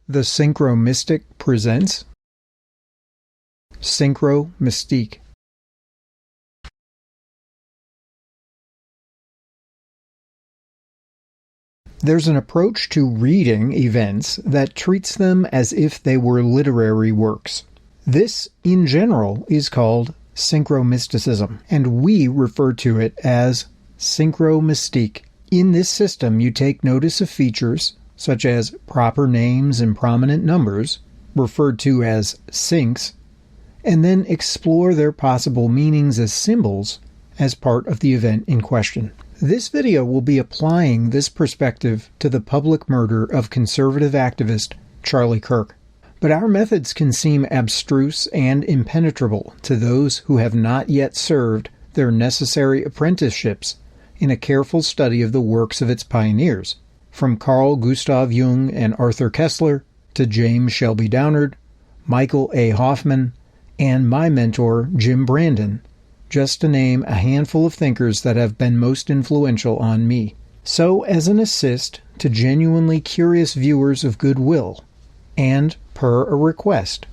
The SynchroMystique presents SynchroMystique. There's an approach to reading events that treats them as if they were literary works. This, in general, is called synchromysticism, and we refer to it as SynchroMystique. In this system, you take notice of features such as proper names and prominent numbers, referred to as syncs, and then explore their possible meanings as symbols as part of the event in question. This video will be applying this perspective to the public murder of conservative activist Charlie Kirk. But our methods can seem abstruse and impenetrable to those who have not yet served their necessary apprenticeships in a careful study of the works of its pioneers, from Carl Gustav Jung and Arthur Koestler to James Shelby Downard, Michael A. Hoffman, and my mentor Jim Brandon, just to name a handful of thinkers that have been most influential on me. So, as an assist to genuinely curious viewers of goodwill, and per a request,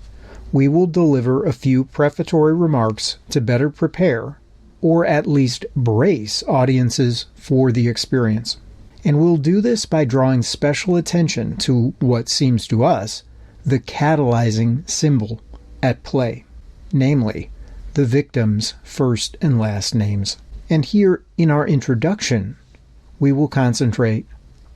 we will deliver a few prefatory remarks to better prepare, or at least brace audiences for the experience. And we'll do this by drawing special attention to what seems to us the catalyzing symbol at play, namely, the victim's first and last names. And here in our introduction, we will concentrate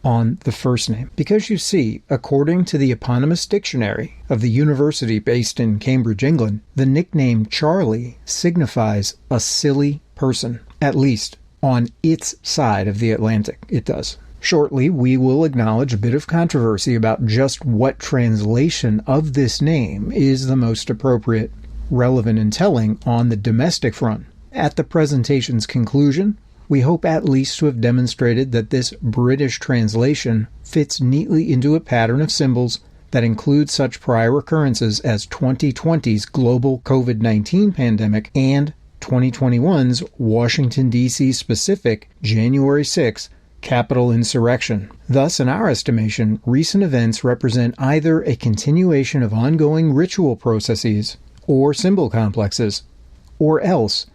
on the first name. Because you see, according to the eponymous dictionary of the university based in Cambridge, England, the nickname Charlie signifies a silly person, at least on its side of the Atlantic, it does. Shortly, we will acknowledge a bit of controversy about just what translation of this name is the most appropriate, relevant, and telling on the domestic front. At the presentation's conclusion, we hope at least to have demonstrated that this British translation fits neatly into a pattern of symbols that include such prior occurrences as 2020's global COVID-19 pandemic and 2021's Washington, D.C. specific January 6 Capitol insurrection. Thus, in our estimation, recent events represent either a continuation of ongoing ritual processes or symbol complexes, or else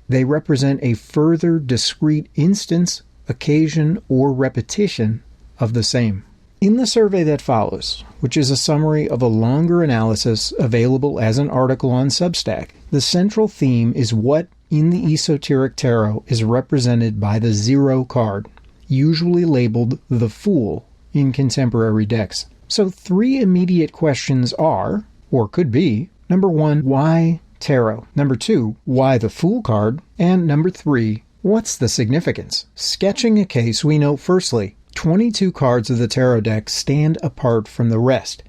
they represent a further discrete instance, occasion, or repetition of the same. In the survey that follows, which is a summary of a longer analysis available as an article on Substack, the central theme is what in the esoteric tarot is represented by the 0 card, usually labeled the Fool in contemporary decks. So 3 immediate questions are, or could be, number 1, why tarot? Number 2, why the Fool card? And number 3, what's the significance? Sketching a case, we know firstly, 22 cards of the tarot deck stand apart from the rest,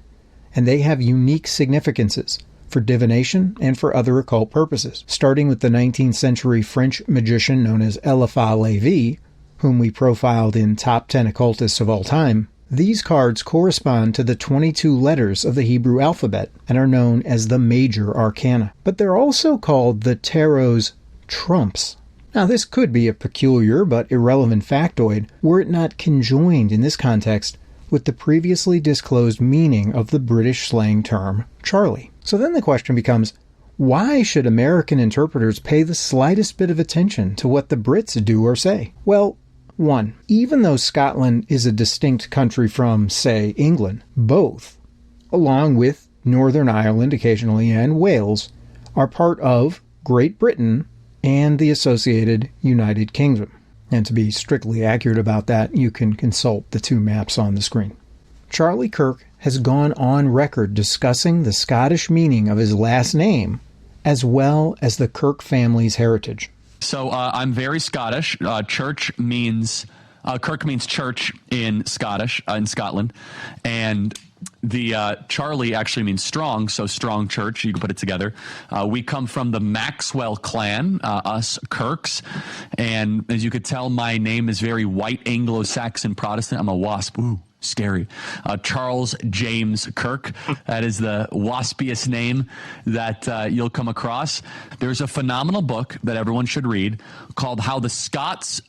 and they have unique significances for divination and for other occult purposes. Starting with the 19th century French magician known as Eliphas Lévy, whom we profiled in Top 10 Occultists of All Time, these cards correspond to the 22 letters of the Hebrew alphabet and are known as the major arcana. But they're also called the tarot's trumps. Now, this could be a peculiar but irrelevant factoid were it not conjoined in this context with the previously disclosed meaning of the British slang term Charlie. So then the question becomes, why should American interpreters pay the slightest bit of attention to what the Brits do or say? Well, 1. Even though Scotland is a distinct country from, say, England, both, along with Northern Ireland occasionally and Wales, are part of Great Britain and the associated United Kingdom. And to be strictly accurate about that, you can consult the 2 maps on the screen. Charlie Kirk has gone on record discussing the Scottish meaning of his last name, as well as the Kirk family's heritage. So I'm very Scottish. Kirk means church in Scottish, in Scotland. And the Charlie actually means strong, so strong church. You can put it together. We come from the Maxwell clan, us Kirks. And as you could tell, my name is very white Anglo-Saxon Protestant. I'm a WASP. Ooh. Scary. Charles James Kirk. That is the waspiest name that you'll come across. There's a phenomenal book that everyone should read called How the Scots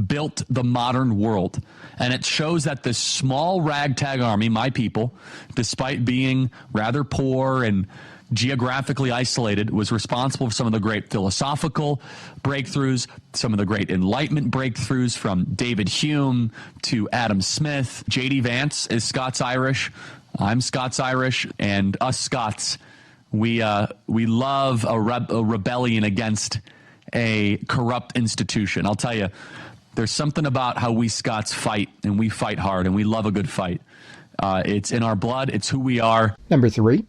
built the modern world. And it shows that this small ragtag army, my people, despite being rather poor and geographically isolated, was responsible for some of the great philosophical breakthroughs, some of the great Enlightenment breakthroughs, from David Hume to Adam Smith. J.D. Vance is Scots-Irish. I'm Scots-Irish. And us Scots, we love a rebellion against a corrupt institution. I'll tell you, there's something about how we Scots fight, and we fight hard, and we love a good fight. It's in our blood. It's who we are. Number 3.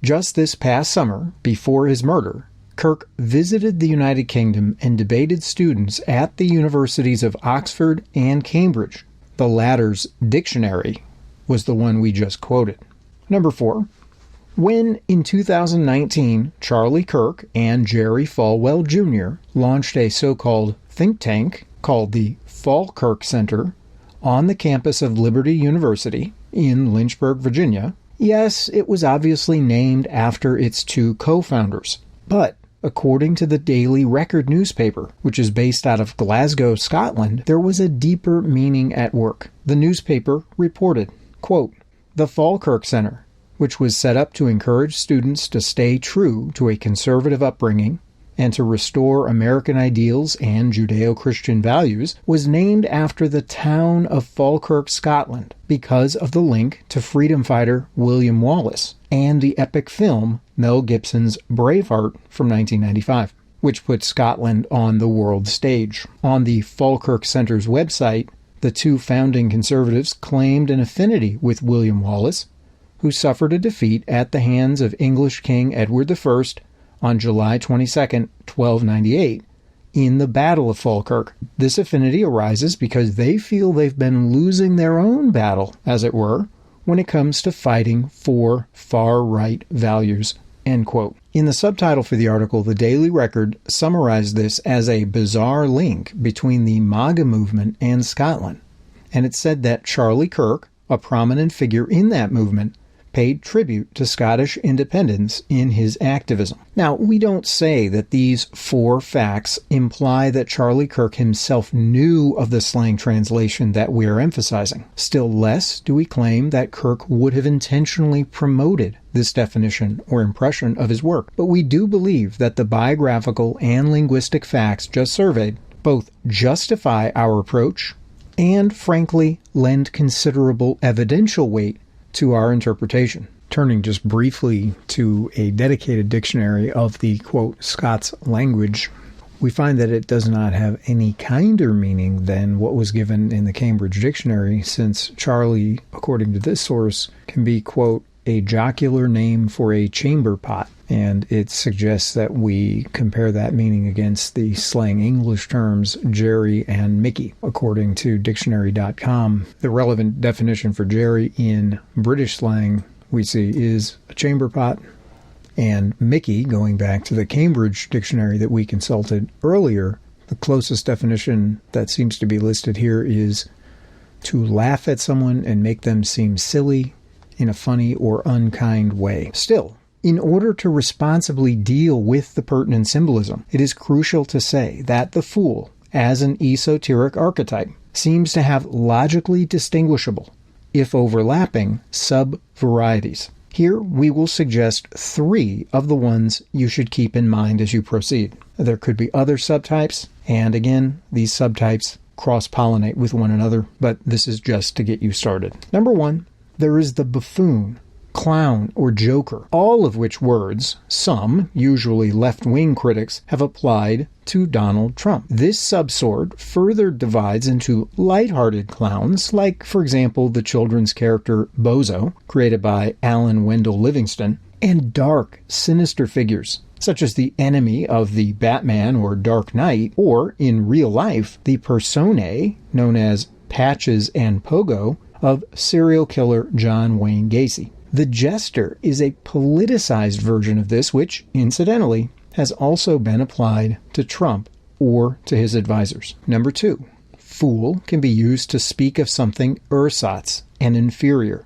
Just this past summer, before his murder, Kirk visited the United Kingdom and debated students at the universities of Oxford and Cambridge. The latter's dictionary was the one we just quoted. Number 4. When, in 2019, Charlie Kirk and Jerry Falwell Jr. launched a so-called think tank called the Falkirk Center on the campus of Liberty University in Lynchburg, Virginia, yes, it was obviously named after its two co-founders. But according to the Daily Record newspaper, which is based out of Glasgow, Scotland, there was a deeper meaning at work. The newspaper reported, quote, "The Falkirk Center, which was set up to encourage students to stay true to a conservative upbringing and to restore American ideals and Judeo-Christian values, was named after the town of Falkirk, Scotland, because of the link to freedom fighter William Wallace and the epic film Mel Gibson's Braveheart from 1995, which put Scotland on the world stage. On the Falkirk Center's website, the two founding conservatives claimed an affinity with William Wallace, who suffered a defeat at the hands of English King Edward I on July 22, 1298, in the Battle of Falkirk. This affinity arises because they feel they've been losing their own battle, as it were, when it comes to fighting for far-right values." End quote. In the subtitle for the article, the Daily Record summarized this as a bizarre link between the MAGA movement and Scotland, and it said that Charlie Kirk, a prominent figure in that movement, paid tribute to Scottish independence in his activism. Now, we don't say that these 4 facts imply that Charlie Kirk himself knew of the slang translation that we're emphasizing. Still less do we claim that Kirk would have intentionally promoted this definition or impression of his work. But we do believe that the biographical and linguistic facts just surveyed both justify our approach and, frankly, lend considerable evidential weight to our interpretation. Turning just briefly to a dedicated dictionary of the, quote, Scots language, we find that it does not have any kinder meaning than what was given in the Cambridge Dictionary, since Charlie, according to this source, can be, quote, a jocular name for a chamber pot, and it suggests that we compare that meaning against the slang English terms Jerry and Mickey. According to dictionary.com, the relevant definition for Jerry in British slang we see is a chamber pot, and Mickey, going back to the Cambridge Dictionary that we consulted earlier, the closest definition that seems to be listed here is to laugh at someone and make them seem silly in a funny or unkind way. Still, in order to responsibly deal with the pertinent symbolism, it is crucial to say that the fool, as an esoteric archetype, seems to have logically distinguishable, if overlapping, sub-varieties. Here we will suggest 3 of the ones you should keep in mind as you proceed. There could be other subtypes, and again, these subtypes cross-pollinate with one another, but this is just to get you started. Number 1, there is the buffoon, clown, or joker, all of which words some, usually left-wing critics, have applied to Donald Trump. This subsort further divides into lighthearted clowns, like, for example, the children's character Bozo, created by Alan Wendell Livingston, and dark, sinister figures, such as the enemy of the Batman or Dark Knight, or, in real life, the personae known as Patches and Pogo of serial killer John Wayne Gacy. The Jester is a politicized version of this, which, incidentally, has also been applied to Trump or to his advisors. Number 2, fool can be used to speak of something ersatz and inferior,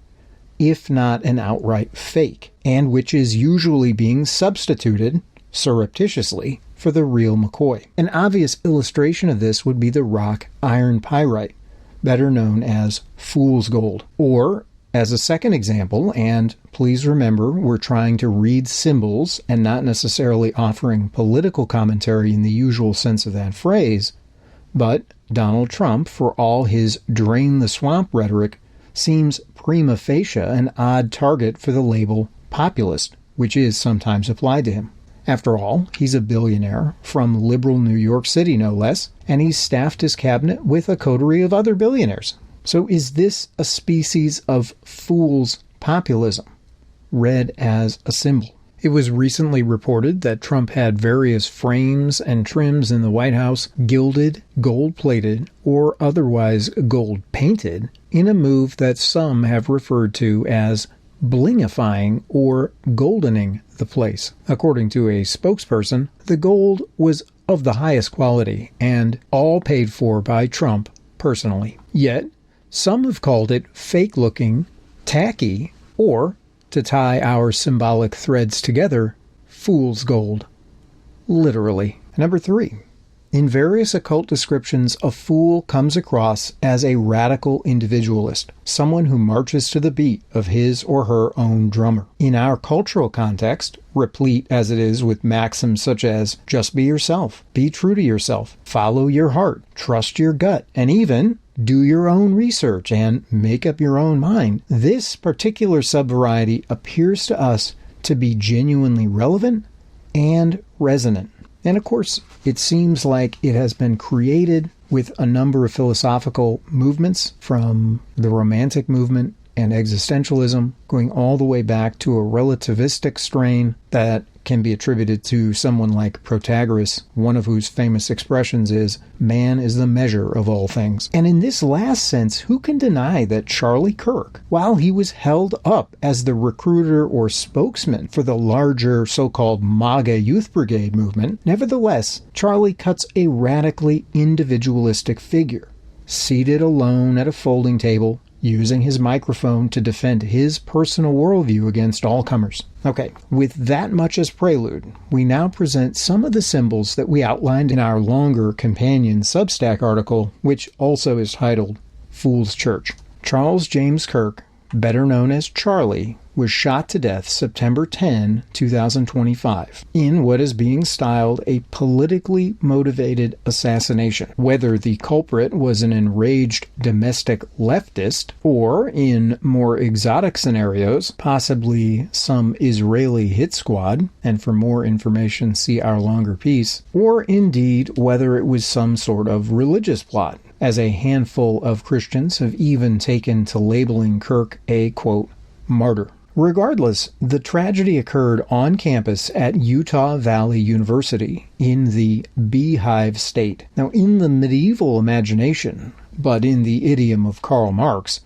if not an outright fake, and which is usually being substituted, surreptitiously, for the real McCoy. An obvious illustration of this would be the rock iron pyrite, better known as fool's gold. Or, as a second example, and please remember we're trying to read symbols and not necessarily offering political commentary in the usual sense of that phrase, but Donald Trump, for all his drain the swamp rhetoric, seems prima facie an odd target for the label populist, which is sometimes applied to him. After all, he's a billionaire from liberal New York City, no less, and he's staffed his cabinet with a coterie of other billionaires. So is this a species of fool's populism, read as a symbol? It was recently reported that Trump had various frames and trims in the White House gilded, gold-plated, or otherwise gold-painted in a move that some have referred to as blingifying or goldening the place. According to a spokesperson, the gold was of the highest quality and all paid for by Trump personally. Yet, some have called it fake-looking, tacky, or, to tie our symbolic threads together, fool's gold. Literally. Number 3. In various occult descriptions, a fool comes across as a radical individualist, someone who marches to the beat of his or her own drummer. In our cultural context, replete as it is with maxims such as just be yourself, be true to yourself, follow your heart, trust your gut, and even do your own research and make up your own mind, this particular subvariety appears to us to be genuinely relevant and resonant. And of course, it seems like it has been created with a number of philosophical movements, from the Romantic movement and existentialism, going all the way back to a relativistic strain that can be attributed to someone like Protagoras, one of whose famous expressions is, "Man is the measure of all things." And in this last sense, who can deny that Charlie Kirk, while he was held up as the recruiter or spokesman for the larger so-called MAGA Youth Brigade movement, nevertheless, Charlie cuts a radically individualistic figure, seated alone at a folding table, using his microphone to defend his personal worldview against all comers. Okay, with that much as prelude, we now present some of the symbols that we outlined in our longer companion Substack article, which also is titled Fool's Church. Charles James Kirk, better known as Charlie, was shot to death September 10, 2025, in what is being styled a politically motivated assassination. Whether the culprit was an enraged domestic leftist, or, in more exotic scenarios, possibly some Israeli hit squad, and for more information see our longer piece, or indeed whether it was some sort of religious plot, as a handful of Christians have even taken to labeling Kirk a, quote, martyr. Regardless, the tragedy occurred on campus at Utah Valley University in the Beehive State. Now, in the medieval imagination, but in the idiom of Karl Marx,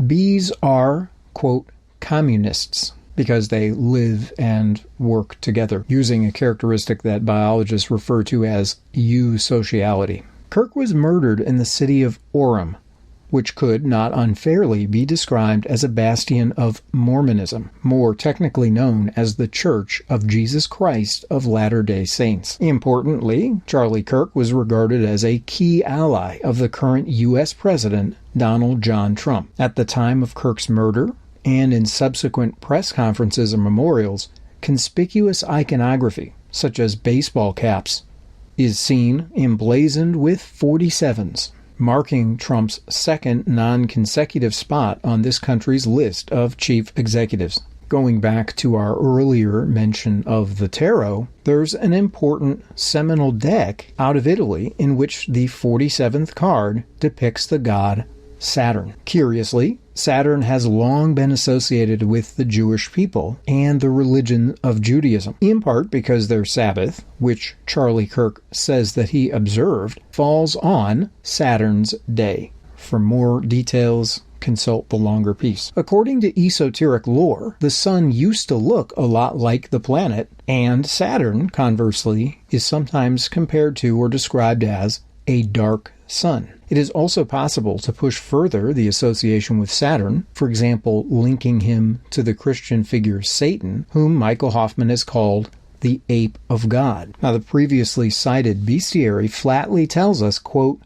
bees are, quote, communists, because they live and work together, using a characteristic that biologists refer to as eusociality. Kirk was murdered in the city of Orem, which could not unfairly be described as a bastion of Mormonism, more technically known as the Church of Jesus Christ of Latter-day Saints. Importantly, Charlie Kirk was regarded as a key ally of the current U.S. President, Donald John Trump. At the time of Kirk's murder, and in subsequent press conferences and memorials, conspicuous iconography, such as baseball caps, is seen emblazoned with 47s, marking Trump's second non-consecutive spot on this country's list of chief executives. Going back to our earlier mention of the tarot, there's an important seminal deck out of Italy in which the 47th card depicts the god Saturn. Curiously, Saturn has long been associated with the Jewish people and the religion of Judaism, in part because their Sabbath, which Charlie Kirk says that he observed, falls on Saturn's day. For more details, consult the longer piece. According to esoteric lore, the sun used to look a lot like the planet, and Saturn, conversely, is sometimes compared to or described as a dark sun. It is also possible to push further the association with Saturn, for example, linking him to the Christian figure Satan, whom Michael Hoffman has called the ape of God. Now, the previously cited bestiary flatly tells us, quote,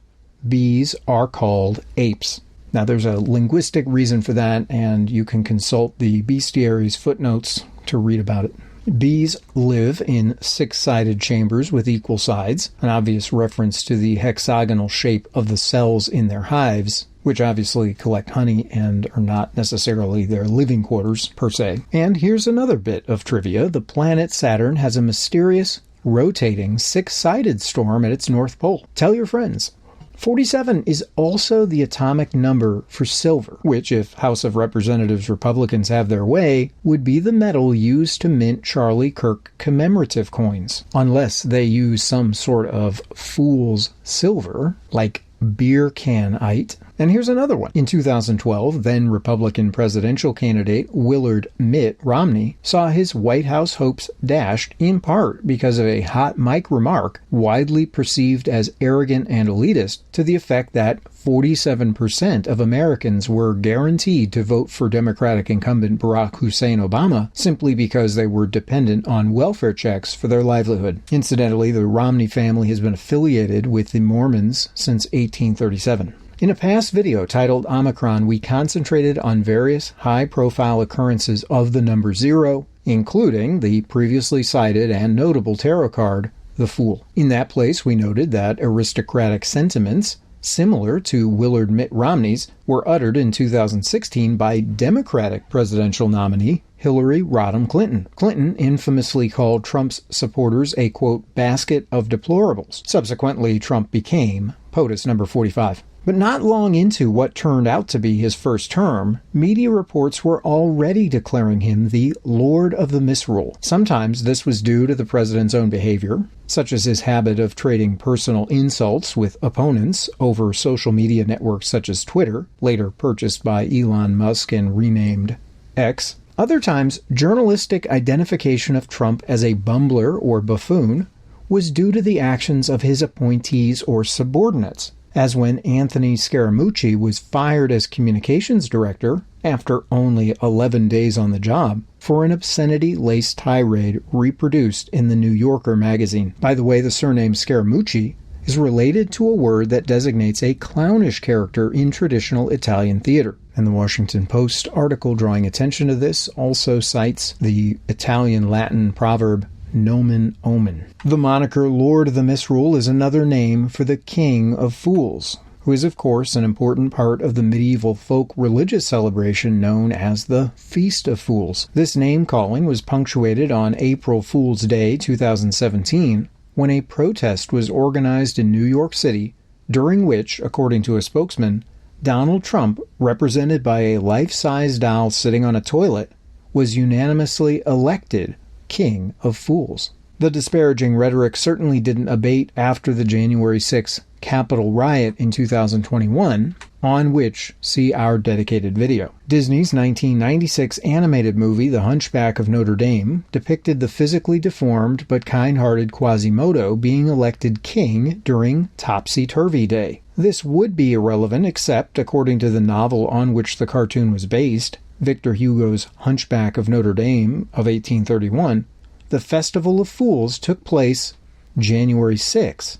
bees are called apes. Now, there's a linguistic reason for that, and you can consult the bestiary's footnotes to read about it. Bees live in six-sided chambers with equal sides, an obvious reference to the hexagonal shape of the cells in their hives, which obviously collect honey and are not necessarily their living quarters per se. And here's another bit of trivia. The planet Saturn has a mysterious, rotating, six-sided storm at its north pole. Tell your friends. 47 is also the atomic number for silver, which, if House of Representatives Republicans have their way, would be the metal used to mint Charlie Kirk commemorative coins, unless they use some sort of fool's silver, like beer canite. And here's another one. In 2012, then Republican presidential candidate Willard Mitt Romney saw his White House hopes dashed in part because of a hot mic remark widely perceived as arrogant and elitist to the effect that 47% of Americans were guaranteed to vote for Democratic incumbent Barack Hussein Obama simply because they were dependent on welfare checks for their livelihood. Incidentally, the Romney family has been affiliated with the Mormons since 1837. In a past video titled Omicron, we concentrated on various high-profile occurrences of the number 0, including the previously cited and notable tarot card, the Fool. In that place, we noted that aristocratic sentiments, similar to Willard Mitt Romney's, were uttered in 2016 by Democratic presidential nominee Hillary Rodham Clinton. Clinton infamously called Trump's supporters a, quote, basket of deplorables. Subsequently, Trump became POTUS number 45. But not long into what turned out to be his first term, media reports were already declaring him the Lord of the Misrule. Sometimes this was due to the president's own behavior, such as his habit of trading personal insults with opponents over social media networks such as Twitter, later purchased by Elon Musk and renamed X. Other times, journalistic identification of Trump as a bumbler or buffoon was due to the actions of his appointees or subordinates, as when Anthony Scaramucci was fired as communications director after only 11 days on the job for an obscenity-laced tirade reproduced in the New Yorker magazine. By the way, the surname Scaramucci is related to a word that designates a clownish character in traditional Italian theater. And the Washington Post article drawing attention to this also cites the Italian-Latin proverb nomen omen. The moniker Lord of the Misrule is another name for the King of Fools, who is of course an important part of the medieval folk religious celebration known as the Feast of Fools. This name-calling was punctuated on April Fool's Day 2017, when a protest was organized in New York City, during which, according to a spokesman, Donald Trump, represented by a life-size doll sitting on a toilet, was unanimously elected King of Fools. The disparaging rhetoric certainly didn't abate after the January 6th Capitol riot in 2021, on which see our dedicated video. Disney's 1996 animated movie The Hunchback of Notre Dame depicted the physically deformed but kind-hearted Quasimodo being elected king during Topsy-Turvy Day. This would be irrelevant except, according to the novel on which the cartoon was based, Victor Hugo's Hunchback of Notre Dame of 1831, the Festival of Fools took place January 6,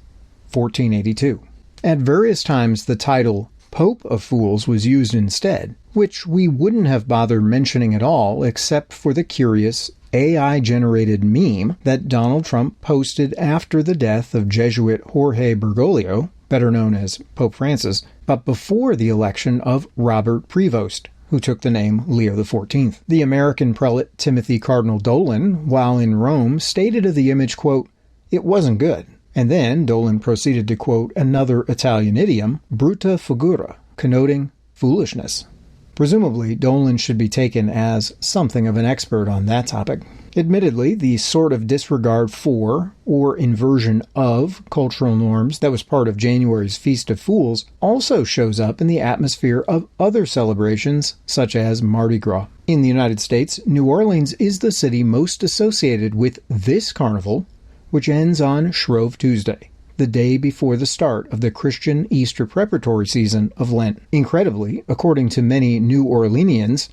1482. At various times, the title Pope of Fools was used instead, which we wouldn't have bothered mentioning at all except for the curious AI-generated meme that Donald Trump posted after the death of Jesuit Jorge Bergoglio, better known as Pope Francis, but before the election of Robert Prevost, who took the name Leo XIV. The American prelate Timothy Cardinal Dolan, while in Rome, stated of the image, quote, "It wasn't good." And then Dolan proceeded to quote another Italian idiom, brutta figura, connoting foolishness. Presumably, Dolan should be taken as something of an expert on that topic. Admittedly, the sort of disregard for, or inversion of, cultural norms that was part of January's Feast of Fools also shows up in the atmosphere of other celebrations, such as Mardi Gras. In the United States, New Orleans is the city most associated with this carnival, which ends on Shrove Tuesday, the day before the start of the Christian Easter preparatory season of Lent. Incredibly, according to many New Orleanians,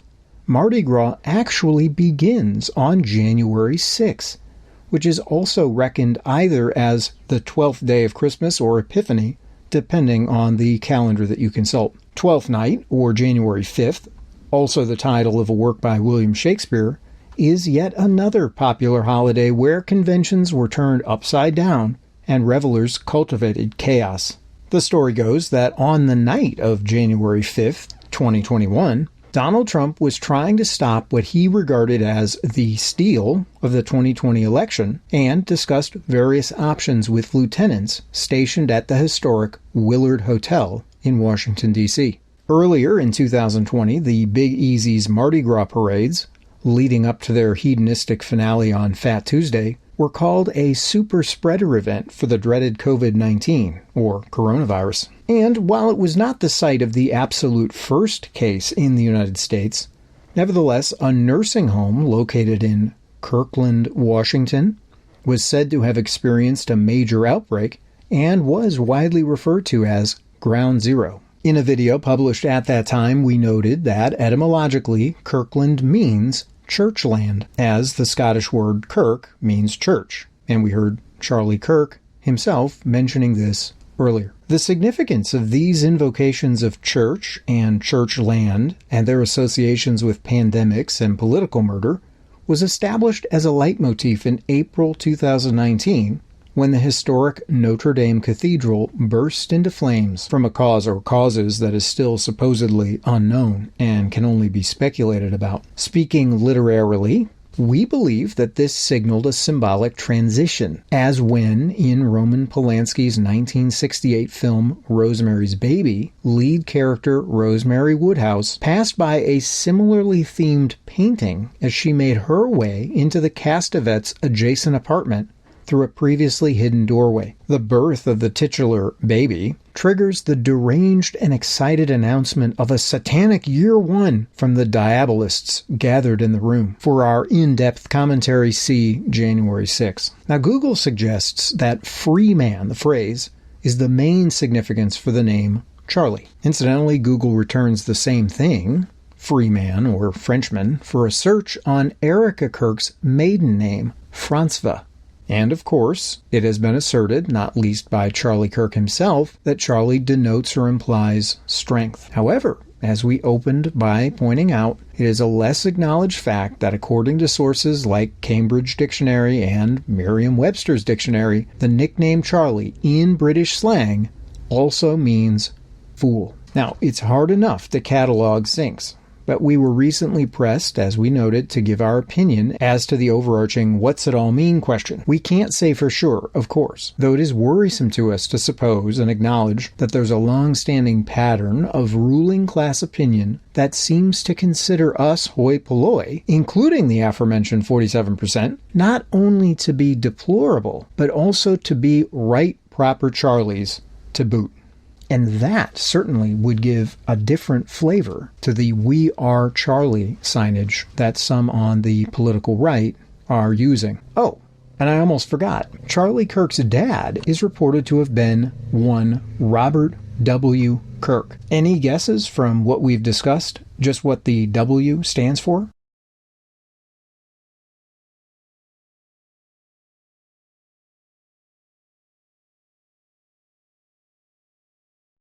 Mardi Gras actually begins on January 6, which is also reckoned either as the 12th day of Christmas or Epiphany, depending on the calendar that you consult. Twelfth Night, or January 5th, also the title of a work by William Shakespeare, is yet another popular holiday where conventions were turned upside down and revelers cultivated chaos. The story goes that on the night of January 5th, 2021, Donald Trump was trying to stop what he regarded as the steal of the 2020 election and discussed various options with lieutenants stationed at the historic Willard Hotel in Washington, D.C. Earlier in 2020, the Big Easy's Mardi Gras parades, leading up to their hedonistic finale on Fat Tuesday, were called a super spreader event for the dreaded COVID-19, or coronavirus. And while it was not the site of the absolute first case in the United States, nevertheless, a nursing home located in Kirkland, Washington, was said to have experienced a major outbreak and was widely referred to as Ground Zero. In a video published at that time, we noted that etymologically, Kirkland means churchland, as the Scottish word kirk means church, and we heard Charlie Kirk himself mentioning this earlier. The significance of these invocations of church and church land and their associations with pandemics and political murder was established as a leitmotif in April 2019 when the historic Notre Dame Cathedral burst into flames from a cause or causes that is still supposedly unknown and can only be speculated about. Speaking literarily, we believe that this signaled a symbolic transition, as when, in Roman Polanski's 1968 film Rosemary's Baby, lead character Rosemary Woodhouse passed by a similarly themed painting as she made her way into the Castavet's adjacent apartment through a previously hidden doorway. The birth of the titular baby triggers the deranged and excited announcement of a satanic year one from the diabolists gathered in the room. For our in-depth commentary, see January 6. Now, Google suggests that free man, the phrase, is the main significance for the name Charlie. Incidentally, Google returns the same thing, free man or Frenchman, for a search on Erica Kirk's maiden name, Francois. And, of course, it has been asserted, not least by Charlie Kirk himself, that Charlie denotes or implies strength. However, as we opened by pointing out, it is a less acknowledged fact that according to sources like Cambridge Dictionary and Merriam-Webster's Dictionary, the nickname Charlie in British slang also means fool. Now, it's hard enough to catalog sinks, but we were recently pressed, as we noted, to give our opinion as to the overarching what's it all mean question. We can't say for sure, of course, though it is worrisome to us to suppose and acknowledge that there's a long-standing pattern of ruling class opinion that seems to consider us hoi polloi, including the aforementioned 47%, not only to be deplorable, but also to be right proper Charlies to boot. And that certainly would give a different flavor to the We Are Charlie signage that some on the political right are using. Oh, and I almost forgot. Charlie Kirk's dad is reported to have been one Robert W. Kirk. Any guesses from what we've discussed, just what the W stands for?